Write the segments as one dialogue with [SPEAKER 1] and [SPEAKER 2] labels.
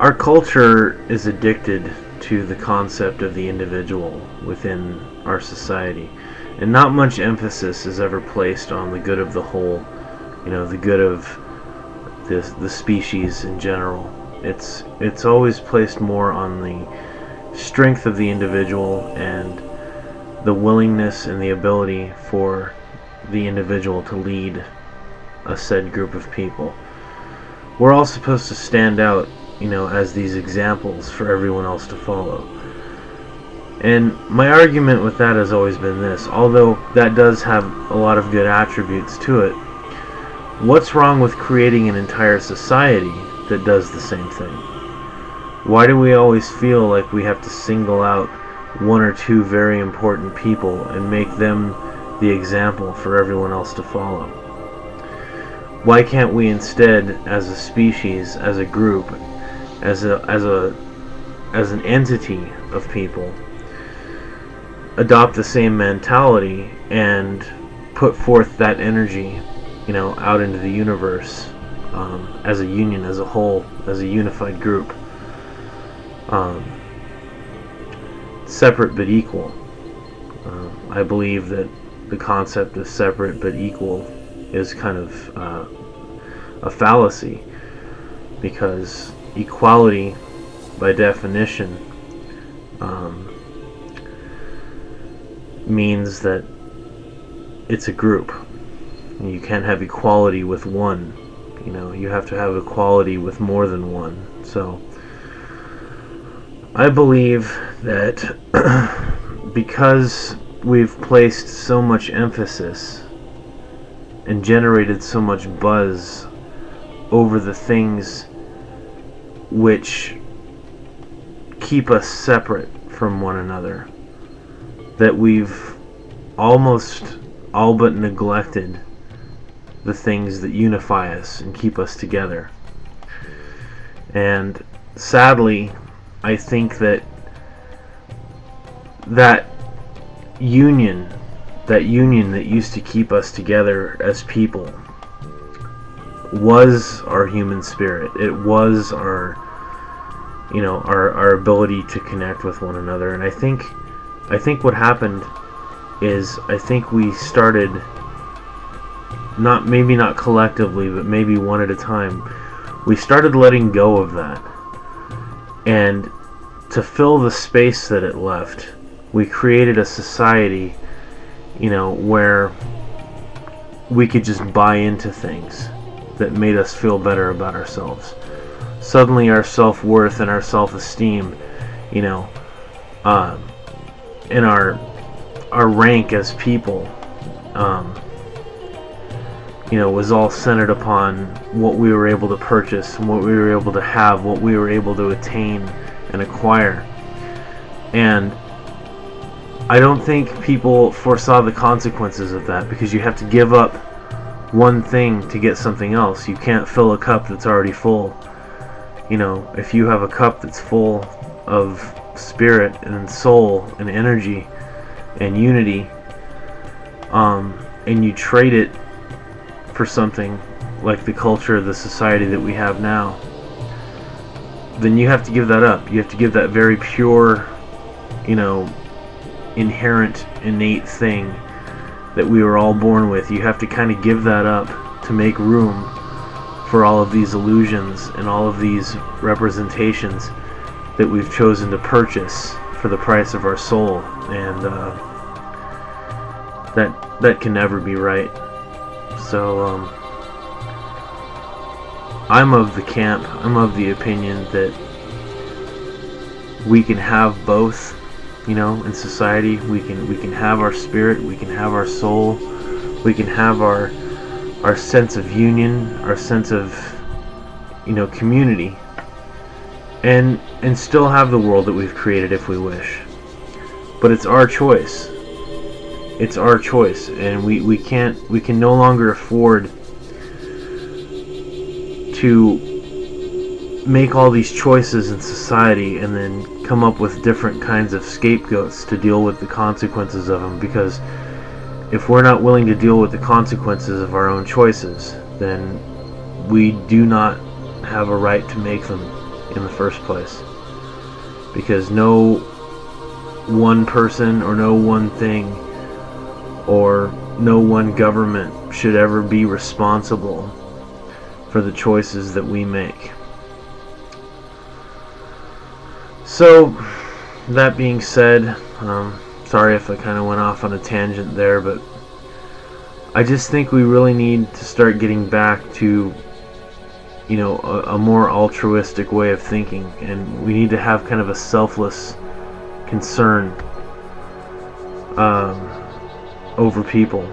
[SPEAKER 1] Our culture is addicted to the concept of the individual within our society, and not much emphasis is ever placed on the good of the whole, the good of the species in general. It's always placed more on the strength of the individual and the willingness and the ability for the individual to lead a said group of people. We're all supposed to stand out, as these examples for everyone else to follow. And my argument with that has always been this: although that does have a lot of good attributes to it, what's wrong with creating an entire society that does the same thing? Why do we always feel like we have to single out one or two very important people and make them the example for everyone else to follow? Why can't we instead, as a species, as a group, as an entity of people, adopt the same mentality and put forth that energy, out into the universe, as a union, as a whole, as a unified group, separate but equal. I believe that the concept of separate but equal is kind of a fallacy, because equality, by definition, means that it's a group. You can't have equality with one. You have to have equality with more than one. So I believe that because we've placed so much emphasis and generated so much buzz over the things which keep us separate from one another, that we've almost all but neglected the things that unify us and keep us together. And sadly, I think that union that used to keep us together as people was our human spirit. It was our ability to connect with one another. And I think what happened is, I think we started, maybe not collectively, but maybe one at a time, we started letting go of that. And to fill the space that it left, we created a society, where we could just buy into things that made us feel better about ourselves. Suddenly our self-worth and our self-esteem, and our rank as people, was all centered upon what we were able to purchase, and what we were able to have, what we were able to attain and acquire. And I don't think people foresaw the consequences of that, because you have to give up one thing to get something else. You can't fill a cup that's already full. If you have a cup that's full of spirit and soul and energy and unity, and you trade it for something like the culture, the society that we have now, then you have to give that up. You have to give that very pure, inherent, innate thing that we were all born with. You have to kind of give that up to make room for all of these illusions and all of these representations that we've chosen to purchase for the price of our soul. And that can never be right. So I'm of the opinion that we can have both. In society, we can have our spirit, we can have our soul, we can have our sense of union, our sense of community, and still have the world that we've created if we wish. But it's our choice. It's our choice, and we can no longer afford to make all these choices in society and then come up with different kinds of scapegoats to deal with the consequences of them, because if we're not willing to deal with the consequences of our own choices, then we do not have a right to make them. in the first place. Because no one person or no one thing or no one government should ever be responsible for the choices that we make. So, that being said, sorry if I kind of went off on a tangent there, but I just think we really need to start getting back to, a more altruistic way of thinking, and we need to have kind of a selfless concern over people,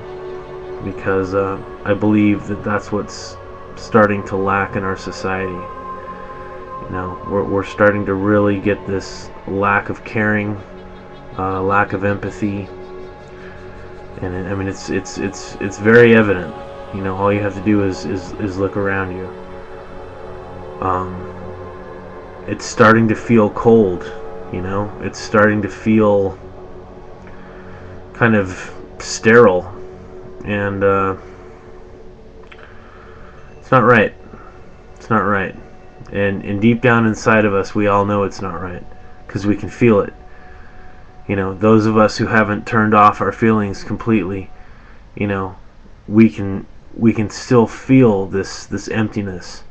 [SPEAKER 1] because I believe that that's what's starting to lack in our society. We're starting to really get this lack of caring, lack of empathy, and I mean it's very evident. All you have to do is look around you. It's starting to feel cold. It's starting to feel kind of sterile, and it's not right. It's not right. And deep down inside of us, we all know it's not right, because we can feel it. Those of us who haven't turned off our feelings completely, we can still feel this emptiness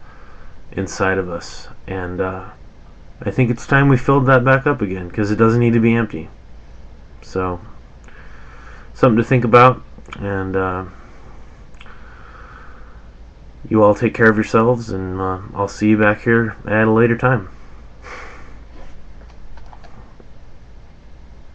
[SPEAKER 1] inside of us. And I think it's time we filled that back up again, because it doesn't need to be empty. So, something to think about, and you all take care of yourselves, and I'll see you back here at a later time.